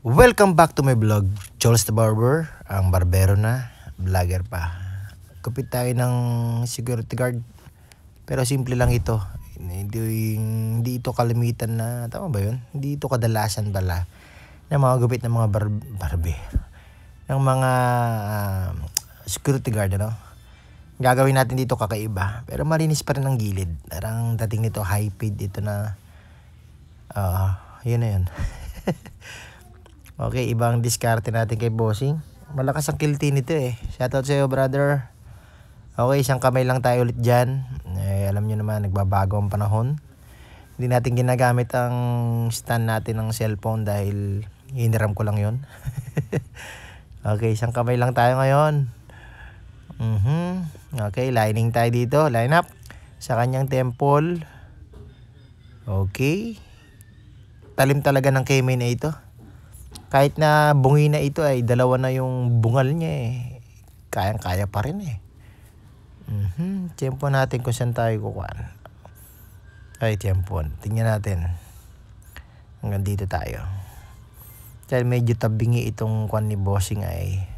Welcome back to my vlog, Charles the Barber, ang barbero na, vlogger pa. Kupit tayo ng security guard, pero simple lang ito. Hindi ito kalimitan na, tama ba yun? Hindi ito kadalasan bala ng mga gupit ng mga barbero, ng mga security guard, ano? Gagawin natin dito kakaiba, pero malinis pa rin ang gilid. Parang dating nito high fade dito na, yun na yun. Okay, ibang diskarte natin kay bossing. Malakas ang kilti nito eh. Shoutout sa'yo, brother. Okay, isang kamay lang tayo ulit dyan. Alam nyo naman, nagbabago ang panahon. Hindi natin ginagamit ang stand natin ng cellphone dahil hiniram ko lang yun. Okay, isang kamay lang tayo ngayon. Okay, lining tayo dito. Line up sa kanyang temple. Okay. Talim talaga ng K-main na ito. Kahit na bungi na ito ay dalawa na yung bungal niya eh. Kayang-kaya pa rin eh. Tempo natin kung saan tayo kukuhan. Ay, tempo. Tingnan natin. Hanggang dito tayo. Dahil medyo tabingi itong kuhan ni bossing ay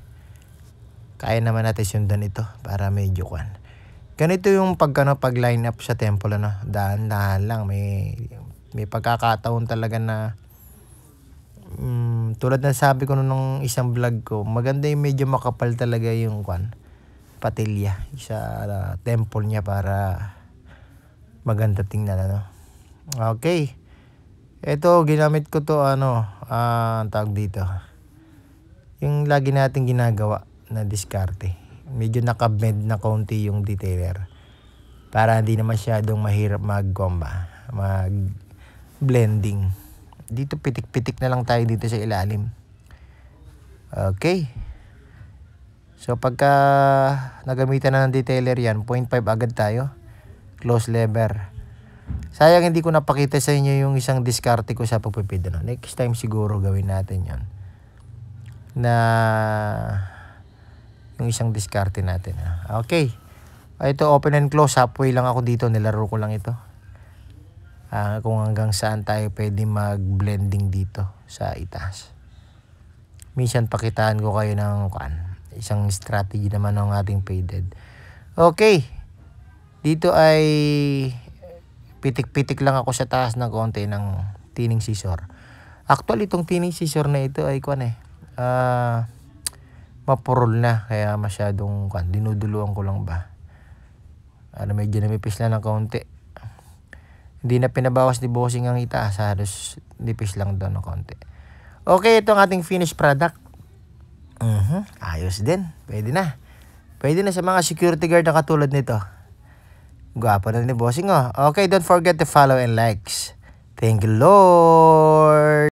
kaya naman natin sundan ito para medyo kuhan. Ganito yung pag line up sa temple, ano. Dahan-dahan lang. May pagkakataon talaga na tulad na sabi ko nung isang vlog ko, maganda yung medyo makapal talaga yung patilya sa temple niya para maganda tingnan, ano. Okay, ito ginamit ko to ang tawag dito, yung lagi natin ginagawa na diskarte. Medyo nakabend na konti yung detailer para hindi na masyadong mahirap mag blending. Dito pitik-pitik na lang tayo dito sa ilalim. Okay. So pagka nagamitan na ng detailer yan, 0.5 agad tayo. Close lever. Sayang hindi ko napakita sa inyo yung isang diskarte ko sa pagpipid. Next time siguro gawin natin yon. Na yung isang diskarte natin. Okay. Ito open and close. Halfway lang ako dito. Nilaro ko lang ito. Kung hanggang saan tayo pwede mag-blending dito sa itaas. Minsan pakitaan ko kayo ng isang strategy naman ng ating faded. Okay. Dito ay pitik-pitik lang ako sa taas ng konti ng tining scissor. Actually, itong tining scissor na ito ay mapurol na. Kaya masyadong dinuduluan ko lang ba. Medyo namipis na ng konti. Hindi na pinabawas ni bossing ang itaas. Halos nipis lang doon ng konti. Okay, ito ang ating finished product. Ayos din. Pwede na. Pwede na sa mga security guard na katulad nito. Gwapo na ni bossing. Okay, don't forget to follow and likes. Thank you, Lord.